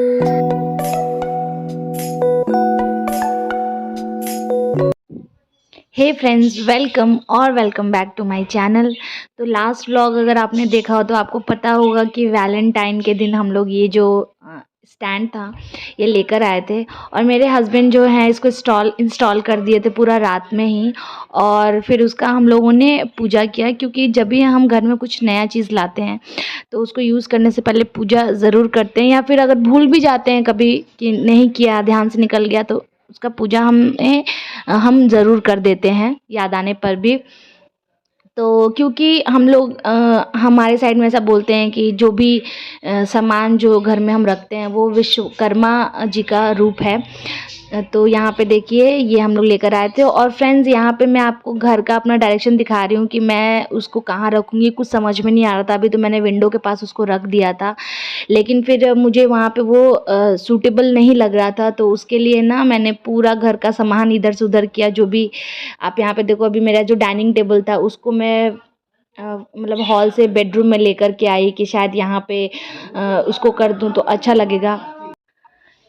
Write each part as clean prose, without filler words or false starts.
Hey friends, welcome back to my channel. तो last vlog अगर आपने देखा हो तो आपको पता होगा कि वैलेंटाइन के दिन हम लोग ये जो स्टैंड था ये लेकर आए थे, और मेरे हस्बैंड जो हैं इसको इंस्टॉल कर दिए थे पूरा रात में ही। और फिर उसका हम लोगों ने पूजा किया, क्योंकि जब भी हम घर में कुछ नया चीज़ लाते हैं तो उसको यूज़ करने से पहले पूजा ज़रूर करते हैं, या फिर अगर भूल भी जाते हैं कभी कि नहीं किया, ध्यान से निकल गया, तो उसका पूजा हम ज़रूर कर देते हैं याद आने पर भी। तो क्योंकि हम लोग हमारे साइड में ऐसा बोलते हैं कि जो भी सामान जो घर में हम रखते हैं वो विश्वकर्मा जी का रूप है। तो यहाँ पे देखिए ये हम लोग लेकर आए थे। और फ्रेंड्स, यहाँ पे मैं आपको घर का अपना डायरेक्शन दिखा रही हूँ कि मैं उसको कहाँ रखूँगी। कुछ समझ में नहीं आ रहा था, अभी तो मैंने विंडो के पास उसको रख दिया था, लेकिन फिर मुझे वहाँ पे वो सूटेबल नहीं लग रहा था। तो उसके लिए ना मैंने पूरा घर का सामान इधर से उधर किया। जो भी आप यहाँ पे देखो, अभी मेरा जो डाइनिंग टेबल था उसको मैं मतलब हॉल से बेडरूम में लेकर के आई कि शायद यहाँ पे उसको कर दूँ तो अच्छा लगेगा।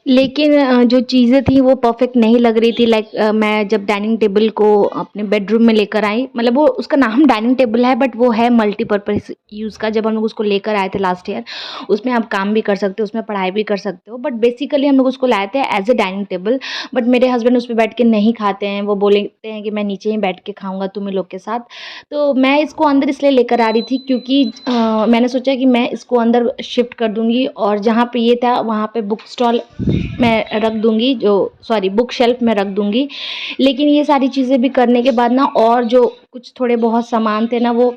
लेकिन जो चीज़ें थी वो परफेक्ट नहीं लग रही थी। लाइक मैं जब डाइनिंग टेबल को अपने बेडरूम में लेकर आई, मतलब वो उसका नाम डाइनिंग टेबल है बट वो है मल्टीपर्पज़ यूज़ का। जब हम लोग उसको लेकर आए थे लास्ट ईयर, उसमें आप काम भी कर सकते हो, उसमें पढ़ाई भी कर सकते हो, बट बेसिकली हम लोग उसको लाए थे as a dining table. But मेरे हस्बैंड उस पर बैठ के नहीं खाते हैं, वो बोलते हैं कि मैं नीचे ही बैठ के खाऊंगा तुम्हें लोग के साथ। तो मैं इसको अंदर इसलिए लेकर आ रही थी क्योंकि मैंने सोचा कि मैं इसको अंदर शिफ्ट कर दूंगी, और जहाँ पे ये था वहाँ पे बुक स्टॉल मैं रख दूंगी, बुक शेल्फ में रख दूंगी। लेकिन ये सारी चीज़ें भी करने के बाद ना, और जो कुछ थोड़े बहुत सामान थे ना वो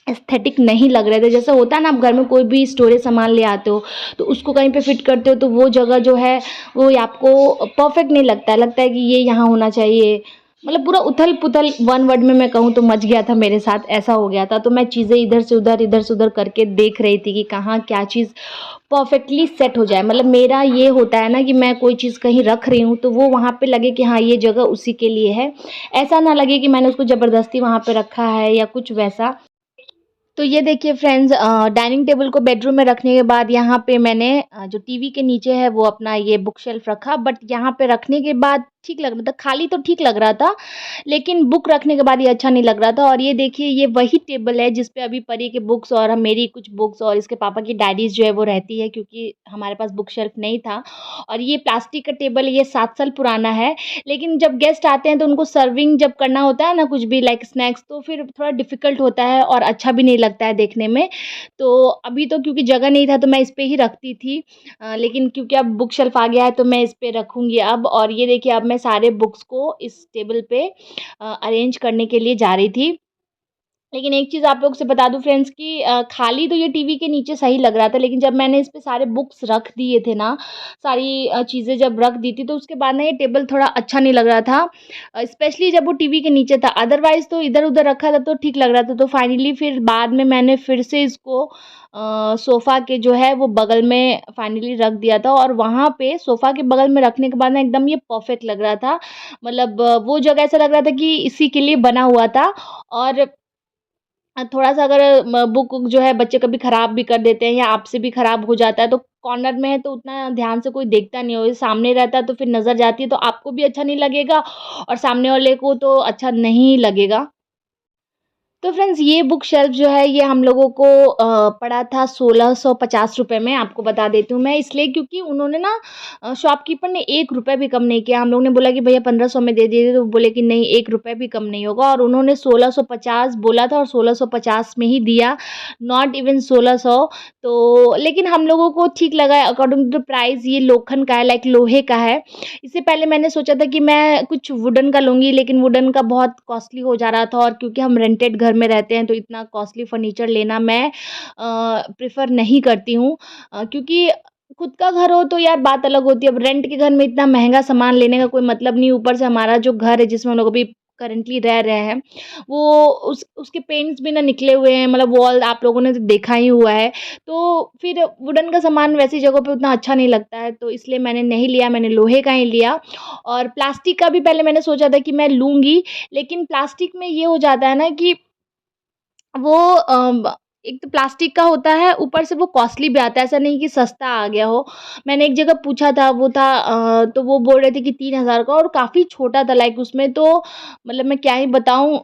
एस्थेटिक नहीं लग रहे थे। जैसे होता है ना, आप घर में कोई भी स्टोरेज सामान ले आते हो तो उसको कहीं पे फिट करते हो तो वो जगह जो है वो आपको परफेक्ट नहीं लगता है, लगता है कि ये यहाँ होना चाहिए। मतलब पूरा उथल पुथल, वन वर्ड में मैं कहूँ तो मच गया था, मेरे साथ ऐसा हो गया था। तो मैं चीज़ें इधर से उधर करके देख रही थी कि कहाँ क्या चीज़ परफेक्टली सेट हो जाए। मतलब मेरा ये होता है ना कि मैं कोई चीज़ कहीं रख रही हूँ तो वो वहाँ पे लगे कि हाँ ये जगह उसी के लिए है, ऐसा ना लगे कि मैंने उसको ज़बरदस्ती वहाँ पे रखा है या कुछ वैसा। तो ये देखिए फ्रेंड्स, डाइनिंग टेबल को बेडरूम में रखने के बाद यहाँ पे मैंने जो टीवी के नीचे है वो अपना ये बुक शेल्फ रखा। बट यहाँ पे रखने के बाद ठीक लग रहा था, खाली तो ठीक लग रहा था, लेकिन बुक रखने के बाद ये अच्छा नहीं लग रहा था। और ये देखिए ये वही टेबल है जिस पे अभी परी के बुक्स और मेरी कुछ बुक्स और इसके पापा की डायरीज जो है वो रहती है, क्योंकि हमारे पास बुक शेल्फ नहीं था। और ये प्लास्टिक का टेबल, ये 7 साल पुराना है। लेकिन जब गेस्ट आते हैं तो उनको सर्विंग जब करना होता है ना कुछ भी लाइक स्नैक्स, तो फिर थोड़ा डिफ़िकल्ट होता है और अच्छा भी नहीं लगता है देखने में। तो अभी तो क्योंकि जगह नहीं था तो मैं इस पे ही रखती थी, लेकिन क्योंकि अब बुक शेल्फ आ गया है तो मैं इस पे रखूँगी अब। और ये देखिए अब मैं सारे बुक्स को इस टेबल पे अरेंज करने के लिए जा रही थी। लेकिन एक चीज़ आप लोग से बता दूँ फ्रेंड्स कि खाली तो ये टीवी के नीचे सही लग रहा था, लेकिन जब मैंने इस पे सारे बुक्स रख दिए थे ना, सारी चीज़ें जब रख दी थी तो उसके बाद ना ये टेबल थोड़ा अच्छा नहीं लग रहा था, स्पेशली जब वो टीवी के नीचे था। अदरवाइज़ तो इधर-उधर रखा था तो ठीक लग रहा था। तो फाइनली फिर बाद में मैंने फिर से इसको सोफ़ा के जो है वो बगल में फाइनली रख दिया था, और वहाँ पे सोफ़ा के बगल में रखने के बाद ना एकदम ये परफ़ेक्ट लग रहा था। मतलब वो जगह ऐसा लग रहा था कि इसी के लिए बना हुआ था। और थोड़ा-सा अगर बुक वुक जो है बच्चे कभी ख़राब भी कर देते हैं या आपसे भी ख़राब हो जाता है, तो कॉर्नर में है तो उतना ध्यान से कोई देखता नहीं हो, सामने रहता है तो फिर नज़र जाती है तो आपको भी अच्छा नहीं लगेगा और सामने वाले को तो अच्छा नहीं लगेगा। तो फ्रेंड्स, ये बुक शेल्फ जो है ये हम लोगों को पड़ा था 1650 रुपए में। आपको बता देती हूँ मैं, इसलिए क्योंकि उन्होंने ना शॉपकीपर ने 1 रुपए भी कम नहीं किया। हम लोग ने बोला कि भैया 1500 में दे दीजिए, तो वो बोले कि नहीं 1 रुपए भी कम नहीं होगा, और उन्होंने 1650 बोला था और 1650 में ही दिया, नॉट इवन 1600। तो लेकिन हम लोगों को ठीक लगा अकॉर्डिंग टू प्राइस। ये लोखंड का है, लाइक लोहे का है। इससे पहले मैंने सोचा था कि मैं कुछ वुडन का लूँगी, लेकिन वुडन का बहुत कॉस्टली हो जा रहा था, और क्योंकि हम रेंटेड घर में रहते हैं तो इतना कॉस्टली फर्नीचर लेना मैं प्रेफ़र नहीं करती हूँ। क्योंकि खुद का घर हो तो यार बात अलग होती है। अब रेंट के घर में इतना महँगा सामान लेने का कोई मतलब नहीं। ऊपर से हमारा जो घर है जिसमें हम लोग अभी करंटली रह रहे हैं, वो उसके पेंट्स भी ना निकले हुए हैं, मतलब वॉल आप लोगों ने तो देखा ही हुआ है। तो फिर वुडन का सामान वैसी जगहों पे उतना अच्छा नहीं लगता है, तो इसलिए मैंने नहीं लिया, मैंने लोहे का ही लिया। और प्लास्टिक का भी पहले मैंने सोचा था कि मैं लूँगी, लेकिन प्लास्टिक में ये हो जाता है ना कि वो एक तो प्लास्टिक का होता है, ऊपर से वो कॉस्टली भी आता है, ऐसा नहीं कि सस्ता आ गया हो। मैंने एक जगह पूछा था, वो था तो वो बोल रहे थे कि 3000 का, और काफ़ी छोटा था, लाइक उसमें तो मतलब मैं क्या ही बताऊँ,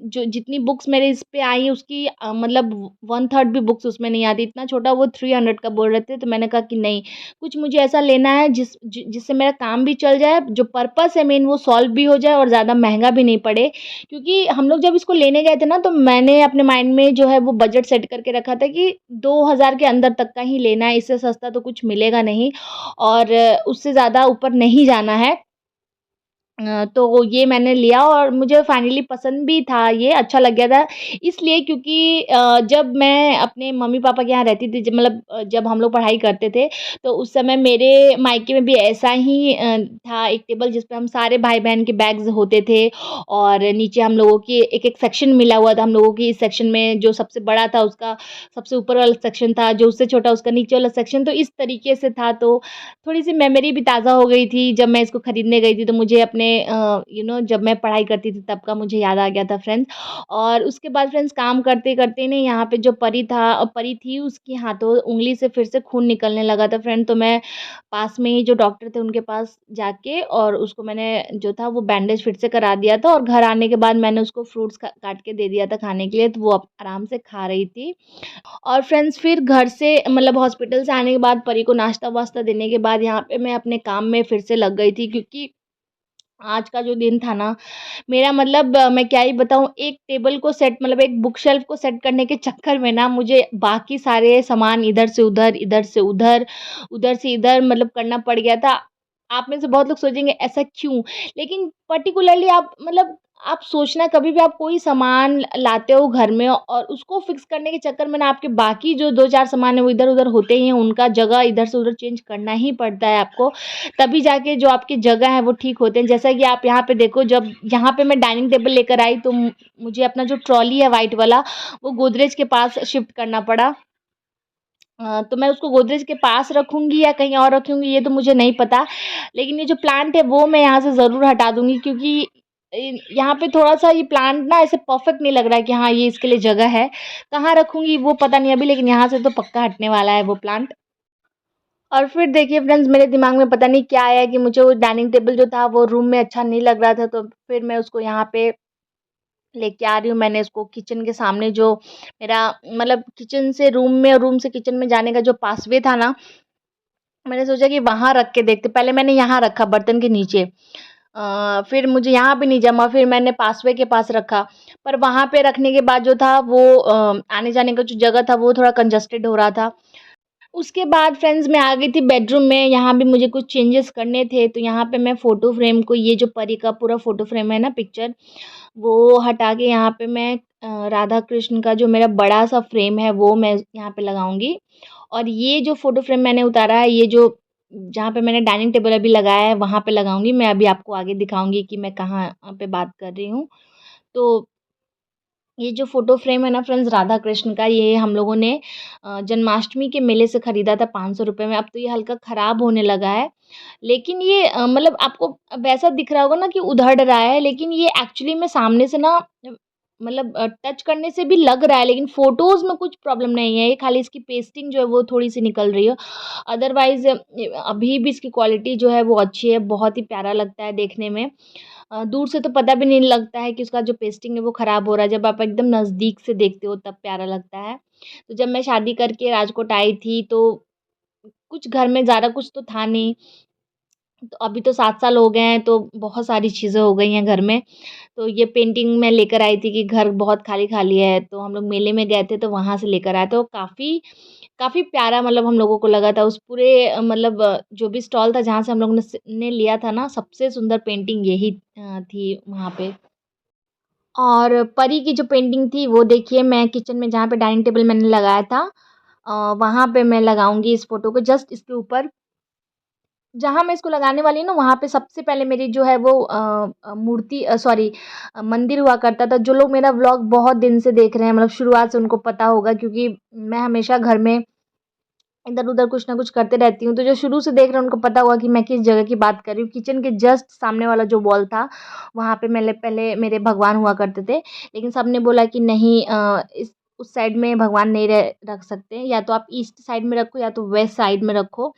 जो जितनी बुक्स मेरे इस पे आई उसकी मतलब 1/3 भी बुक्स उसमें नहीं आती, इतना छोटा, वो 300 का बोल रहे थे। तो मैंने कहा कि नहीं, कुछ मुझे ऐसा लेना है जिससे मेरा काम भी चल जाए, जो पर्पस है मेन वो सॉल्व भी हो जाए और ज़्यादा महँगा भी नहीं पड़े। क्योंकि हम लोग जब इसको लेने गए थे ना, तो मैंने अपने माइंड में जो है वो बजट सेट करके रखा था कि 2000 के अंदर तक का ही लेना है, इससे सस्ता तो कुछ मिलेगा नहीं और उससे ज़्यादा ऊपर नहीं जाना है। तो ये मैंने लिया और मुझे फाइनली पसंद भी था, ये अच्छा लग गया था। इसलिए क्योंकि जब मैं अपने मम्मी-पापा के यहाँ रहती थी, जब मतलब जब हम लोग पढ़ाई करते थे, तो उस समय मेरे मायके में भी ऐसा ही था एक टेबल, जिस पे हम सारे भाई-बहन के बैग्स होते थे और नीचे हम लोगों की एक-एक सेक्शन मिला हुआ था। हम लोगों की इस सेक्शन में जो सबसे बड़ा था उसका सबसे ऊपर वाला सेक्शन था, जो उससे छोटा उसका नीचे वाला सेक्शन, तो इस तरीके से था। तो थोड़ी-सी मेमोरी भी ताज़ा हो गई थी, जब मैं इसको खरीदने गई थी, तो मुझे अपने जब मैं पढ़ाई करती थी तब का मुझे याद आ गया था फ्रेंड्स। और उसके बाद फ्रेंड्स काम करते-करते ना, यहाँ पे जो परी थी, उसकी हाथों उँगली से फिर से खून निकलने लगा था फ्रेंड। तो मैं पास में ही जो डॉक्टर थे उनके पास जाके और उसको मैंने जो था वो बैंडेज फिर से करा दिया था, और घर आने के बाद मैंने उसको फ्रूट्स काट के दे दिया था खाने के लिए, तो वो अब आराम से खा रही थी। और फ्रेंड्स फिर घर से मतलब हॉस्पिटल से आने के बाद परी को नाश्ता-वाश्ता देने के बाद यहाँ पे मैं अपने काम में फिर से लग गई थी, क्योंकि आज का जो दिन था ना, मेरा मतलब मैं क्या ही बताऊँ, एक टेबल को सेट मतलब एक बुक शेल्फ को सेट करने के चक्कर में ना, मुझे बाकी सारे सामान इधर से उधर, इधर से उधर, उधर से इधर मतलब करना पड़ गया था। आप में से बहुत लोग सोचेंगे ऐसा क्यों? लेकिन पर्टिकुलरली आप मतलब आप सोचना, कभी भी आप कोई सामान लाते हो घर में और उसको फिक्स करने के चक्कर में ना, आपके बाकी जो 2-4 सामान है वो इधर-उधर होते ही हैं, उनका जगह इधर से उधर चेंज करना ही पड़ता है आपको। तभी जाके जो आपकी जगह है वो ठीक होते हैं। जैसा कि आप यहाँ पे देखो, जब यहाँ पे मैं डाइनिंग टेबल लेकर आई, तो मुझे अपना जो ट्रॉली है व्हाइट वाला, वो गोदरेज के पास शिफ्ट करना पड़ा। तो मैं उसको गोदरेज के पास रखूँगी या कहीं और रखूँगी, ये तो मुझे नहीं पता। लेकिन ये जो प्लांट है वो मैं यहाँ से ज़रूर हटा दूँगी, क्योंकि यहाँ पे थोड़ा-सा ये प्लांट ना ऐसे परफेक्ट नहीं लग रहा है कि हाँ, ये इसके लिए जगह है। कहाँ रखूँगी वो पता नहीं अभी, लेकिन यहाँ से तो पक्का हटने वाला है वो प्लांट। और फिर देखिए फ्रेंड्स, मेरे दिमाग में पता नहीं क्या आया कि मुझे वो डाइनिंग टेबल जो था वो रूम में अच्छा नहीं लग रहा था, तो फिर मैं उसको यहाँ पे लेके आ रही हूँ। मैंने इसको किचन के सामने, जो मेरा मतलब किचन से रूम में और रूम से किचन में जाने का जो पासवे था ना, मैंने सोचा कि वहाँ रख के देखते। पहले मैंने यहाँ रखा बर्तन के नीचे, फिर मुझे यहाँ भी नहीं जमा, फिर मैंने पासवे के पास रखा। पर वहाँ पे रखने के बाद जो था वो आने-जाने का जो जगह था वो थोड़ा कंजस्टेड हो रहा था। उसके बाद फ्रेंड्स मैं आ गई थी बेडरूम में, यहाँ भी मुझे कुछ चेंजेस करने थे, तो यहाँ पे मैं फ़ोटो फ्रेम को, ये जो परी का पूरा फ़ोटो फ्रेम है ना पिक्चर, वो हटा के यहाँ पे मैं राधा कृष्ण का जो मेरा बड़ा-सा फ्रेम है वो मैं यहाँ पे लगाऊँगी। और ये जो फ़ोटो फ्रेम मैंने उतारा है, ये जो जहाँ पे मैंने डाइनिंग टेबल अभी लगाया है वहाँ पे लगाऊँगी। मैं अभी आपको आगे दिखाऊँगी कि मैं कहाँ पे बात कर रही हूँ। तो ये जो फ़ोटो फ्रेम है ना फ्रेंड्स, राधा कृष्ण का, ये हम लोगों ने जन्माष्टमी के मेले से खरीदा था ₹500 में। अब तो ये हल्का ख़राब होने लगा है। लेकिन ये मतलब आपको वैसा दिख रहा होगा ना कि उधड़ रहा है, लेकिन ये एक्चुअली में सामने से ना मतलब टच करने से भी लग रहा है, लेकिन फ़ोटोज़ में कुछ प्रॉब्लम नहीं है। ये खाली इसकी पेस्टिंग जो है वो थोड़ी-सी निकल रही है। अदरवाइज़ अभी भी इसकी क्वालिटी जो है वो अच्छी है, बहुत ही प्यारा लगता है देखने में। दूर से तो पता भी नहीं लगता है कि उसका जो पेस्टिंग है वो ख़राब हो रहा है, जब आप एकदम नज़दीक से देखते हो तब प्यारा लगता है। तो जब मैं शादी करके राजकोट आई थी, तो कुछ घर में ज़्यादा कुछ तो था नहीं, तो अभी तो 7 साल हो गए हैं, तो बहुत सारी चीज़ें हो गई हैं घर में। तो ये पेंटिंग मैं लेकर आई थी कि घर बहुत खाली-खाली है, तो हम लोग मेले में गए थे तो वहाँ से लेकर आए, तो काफ़ी काफ़ी प्यारा मतलब हम लोगों को लगा था। उस पूरे मतलब जो भी स्टॉल था जहाँ से हम लोगों ने लिया था ना, सबसे सुंदर पेंटिंग यही थी वहाँ पे। और परी की जो पेंटिंग थी वो देखिए, मैं किचन में जहाँ पे डाइनिंग टेबल मैंने लगाया था, वहाँ पे मैं लगाऊँगी इस फ़ोटो को जस्ट इसके ऊपर। जहाँ मैं इसको लगाने वाली हूँ ना, वहाँ पे सबसे पहले मेरी जो है वो मूर्ति सॉरी मंदिर हुआ करता था। जो लोग मेरा व्लॉग बहुत दिन से देख रहे हैं, मतलब शुरुआत से, उनको पता होगा, क्योंकि मैं हमेशा घर में इधर-उधर कुछ ना कुछ करते रहती हूँ। तो जो शुरू से देख रहे हैं उनको पता होगा कि मैं किस जगह की बात कर रही हूँ। किचन के जस्ट सामने वाला जो वॉल था, वहाँ पे मैंने पहले मेरे भगवान हुआ करते थे। लेकिन सबने बोला कि नहीं, इस उस साइड में भगवान नहीं रख सकते, या तो आप ईस्ट साइड में रखो या तो वेस्ट साइड में रखो,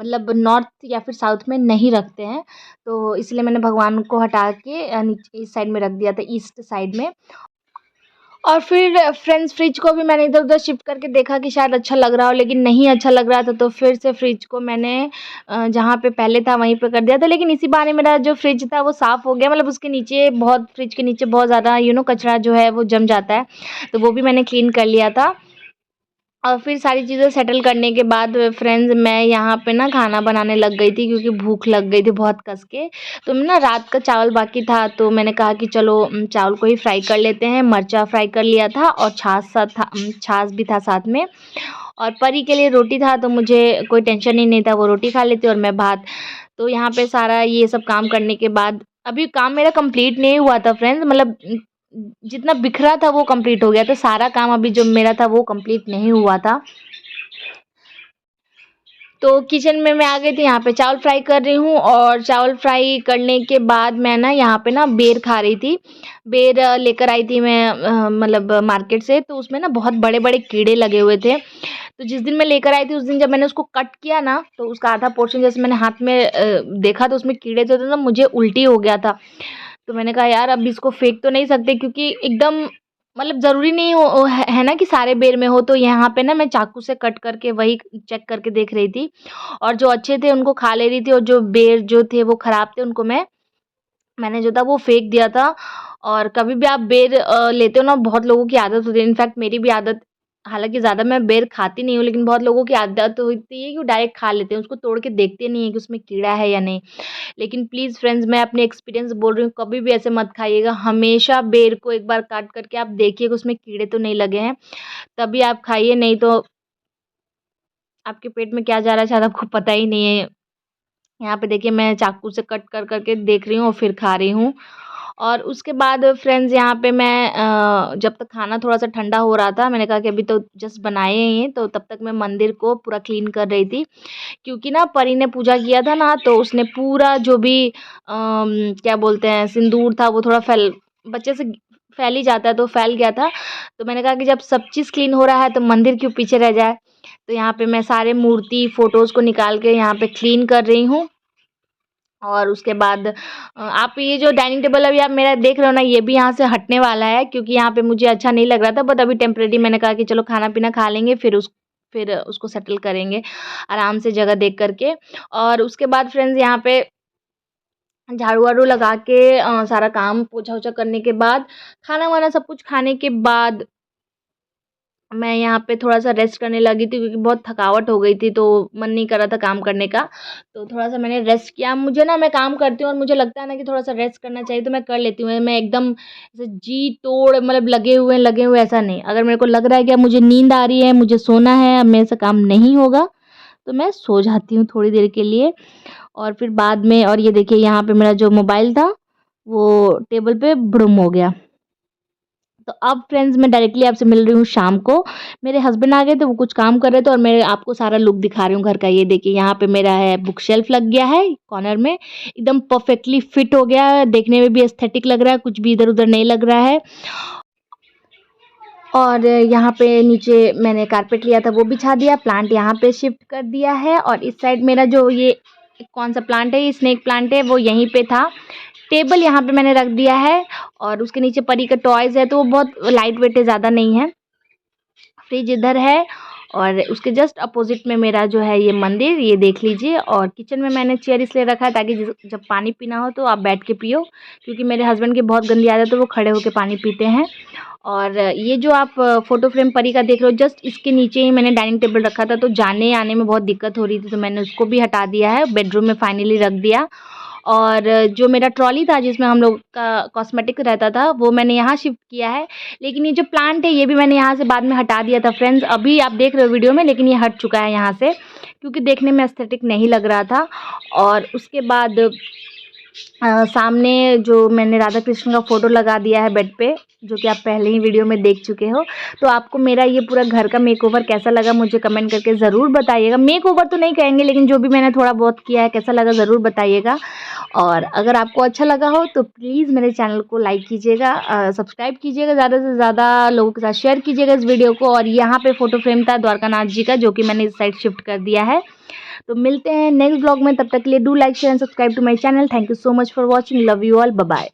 मतलब नॉर्थ या फिर साउथ में नहीं रखते हैं। तो इसलिए मैंने भगवान को हटा के नीचे इस साइड में रख दिया था, ईस्ट साइड में। और फिर फ्रेंड्स फ्रिज को भी मैंने इधर-उधर शिफ्ट करके देखा कि शायद अच्छा लग रहा हो, लेकिन नहीं अच्छा लग रहा था, तो फिर से फ्रिज को मैंने जहाँ पे पहले था वहीं पे कर दिया था। लेकिन इसी बहाने मेरा जो फ्रिज था वो साफ़ हो गया, मतलब उसके नीचे बहुत, फ्रिज के नीचे बहुत ज़्यादा कचरा जो है वो जम जाता है, तो वो भी मैंने क्लीन कर लिया था। और फिर सारी चीज़ें सेटल करने के बाद फ्रेंड्स मैं यहाँ पे ना खाना बनाने लग गई थी, क्योंकि भूख लग गई थी बहुत कस के। तो ना रात का चावल बाकी था, तो मैंने कहा कि चलो चावल को ही फ्राई कर लेते हैं। मर्चा फ्राई कर लिया था और छाछ भी था साथ में। और परी के लिए रोटी था, तो मुझे कोई टेंशन ही नहीं था, वो रोटी खा लेती और मैं भात। तो यहाँ पे सारा ये सब काम करने के बाद अभी काम मेरा कंप्लीट नहीं हुआ था फ्रेंड्स, मतलब जितना बिखरा था वो कंप्लीट हो गया, तो सारा काम अभी जो मेरा था वो कंप्लीट नहीं हुआ था। तो किचन में मैं आ गई थी, यहाँ पे चावल फ्राई कर रही हूँ, और चावल फ्राई करने के बाद मैं ना यहाँ पे ना बेर खा रही थी। बेर लेकर आई थी मैं मतलब मार्केट से, तो उसमें ना बहुत बड़े-बड़े कीड़े लगे हुए थे। तो जिस दिन मैं लेकर आई थी उस दिन जब मैंने उसको कट किया ना, तो उसका आधा पोर्शन जैसे मैंने हाथ में देखा, तो उसमें कीड़े थे, तो ना मुझे उल्टी हो गया था। तो मैंने कहा यार अब इसको फेंक तो नहीं सकते, क्योंकि एकदम मतलब ज़रूरी नहीं है ना कि सारे बेर में हो। तो यहाँ पे ना मैं चाकू से कट करके वही चेक करके देख रही थी, और जो अच्छे थे उनको खा ले रही थी, और जो बेर जो थे वो ख़राब थे उनको मैंने जो था वो फेंक दिया था। और कभी भी आप बेर लेते हो ना, बहुत लोगों की आदत होती है, इनफैक्ट मेरी भी आदत, हालाँकि ज़्यादा मैं बेर खाती नहीं हूँ, लेकिन बहुत लोगों की आदत होती है कि वो डायरेक्ट खा लेते हैं, उसको तोड़ के देखते नहीं है कि उसमें कीड़ा है या नहीं। लेकिन प्लीज़ फ्रेंड्स मैं अपने एक्सपीरियंस बोल रही हूँ, कभी भी ऐसे मत खाइएगा। हमेशा बेर को एक बार काट करके आप देखिएगा उसमें कीड़े तो नहीं लगे हैं, तभी आप खाइए, नहीं तो आपके पेट में क्या जा रहा है शायद आपको पता ही नहीं है। यहाँ पे देखिए मैं चाकू से कट कर करके देख रही हूँ और फिर खा रही हूँ। और उसके बाद फ्रेंड्स यहाँ पे मैं जब तक खाना थोड़ा-सा ठंडा हो रहा था, मैंने कहा कि अभी तो जस्ट बनाए ही हैं, तो तब तक मैं मंदिर को पूरा क्लीन कर रही थी। क्योंकि ना परी ने पूजा किया था ना, तो उसने पूरा जो भी क्या बोलते हैं सिंदूर था वो थोड़ा बच्चे से फैल ही जाता है, तो फैल गया था। तो मैंने कहा कि जब सब चीज़ क्लीन हो रहा है तो मंदिर क्यों पीछे रह जाए। तो यहाँ पे मैं सारे मूर्ति फ़ोटोज़ को निकाल के यहाँ पे क्लीन कर रही हूँ। और उसके बाद आप ये जो डाइनिंग टेबल अभी आप मेरा देख रहे हो ना, ये भी यहाँ से हटने वाला है, क्योंकि यहाँ पे मुझे अच्छा नहीं लग रहा था, बट अभी टेम्परेरी मैंने कहा कि चलो खाना-पीना खा लेंगे, फिर उसको सेटल करेंगे आराम से जगह देख कर के। और उसके बाद फ्रेंड्स यहाँ पे झाड़ू-वाड़ू लगा के सारा काम पोछा-वोछा करने के बाद, खाना-वाना सब कुछ खाने के बाद मैं यहाँ पे थोड़ा-सा रेस्ट करने लगी थी, क्योंकि बहुत थकावट हो गई थी, तो मन नहीं कर रहा था काम करने का। तो थोड़ा-सा मैंने रेस्ट किया। मुझे ना मैं काम करती हूँ और मुझे लगता है ना कि थोड़ा-सा रेस्ट करना चाहिए, तो मैं कर लेती हूँ। मैं एकदम ऐसे जी-तोड़ मतलब लगे हुए ऐसा नहीं। अगर मेरे को लग रहा है कि अब मुझे नींद आ रही है, मुझे सोना है, अब मेरे से काम नहीं होगा, तो मैं सो जाती हूँ थोड़ी देर के लिए। और फिर बाद में, और ये देखिए यहाँ पे मेरा जो मोबाइल था, वो टेबल पे ब्रुम हो गया। तो अब फ्रेंड्स मैं डायरेक्टली आपसे मिल रही हूँ शाम को। मेरे हस्बैंड आ गए थे, वो कुछ काम कर रहे थे, और मैं आपको सारा लुक दिखा रही हूँ घर का। ये देखिए यहाँ पे मेरा है बुक शेल्फ लग गया है कॉर्नर में, एकदम परफेक्टली फिट हो गया है, देखने में भी एस्थेटिक लग रहा है, कुछ भी इधर-उधर नहीं लग रहा है। और यहाँ पे नीचे मैंने कारपेट लिया था वो बिछा दिया, प्लांट यहाँ पे शिफ्ट कर दिया है, और इस साइड मेरा जो ये कौन-सा प्लांट है, ये स्नेक प्लांट है, वो यहीं पे था। टेबल यहाँ पे मैंने रख दिया है, और उसके नीचे परी का टॉयज़ है, तो वो बहुत लाइट वेट है, ज़्यादा नहीं है। फ्रिज इधर है, और उसके जस्ट अपोज़िट में मेरा जो है ये मंदिर, ये देख लीजिए। और किचन में मैंने चेयर इसलिए रखा है ताकि जब पानी पीना हो तो आप बैठ के पियो, क्योंकि मेरे हस्बैंड की बहुत गंदी आदत है, वो खड़े होके पानी पीते हैं। और ये जो आप फ़ोटो फ्रेम परी का देख रहे हो, जस्ट इसके नीचे ही मैंने डाइनिंग टेबल रखा था, तो जाने-आने में बहुत दिक्कत हो रही थी, तो मैंने उसको भी हटा दिया है, बेडरूम में फाइनली रख दिया। और जो मेरा ट्रॉली था जिसमें हम लोग का कॉस्मेटिक रहता था, वो मैंने यहाँ शिफ्ट किया है। लेकिन ये जो प्लांट है ये भी मैंने यहाँ से बाद में हटा दिया था फ्रेंड्स। अभी आप देख रहे हो वीडियो में, लेकिन ये हट चुका है यहाँ से, क्योंकि देखने में एस्थेटिक नहीं लग रहा था। और उसके बाद सामने जो मैंने राधा कृष्ण का फ़ोटो लगा दिया है बेड पे, जो कि आप पहले ही वीडियो में देख चुके हो। तो आपको मेरा ये पूरा घर का मेकओवर कैसा लगा मुझे कमेंट करके ज़रूर बताइएगा। मेकओवर तो नहीं कहेंगे, लेकिन जो भी मैंने थोड़ा बहुत किया है कैसा लगा ज़रूर बताइएगा। और अगर आपको अच्छा लगा हो तो प्लीज़ मेरे चैनल को लाइक कीजिएगा, सब्सक्राइब कीजिएगा, ज़्यादा से ज़्यादा लोगों के साथ शेयर कीजिएगा इस वीडियो को। और यहाँ पे फ़ोटो फ्रेम था द्वारका नाथ जी का, जो कि मैंने इस साइड शिफ्ट कर दिया है। तो मिलते हैं नेक्स्ट ब्लॉग में, तब तक के लिए do like share and subscribe to my channel. Thank you so much for watching, love you all, bye bye.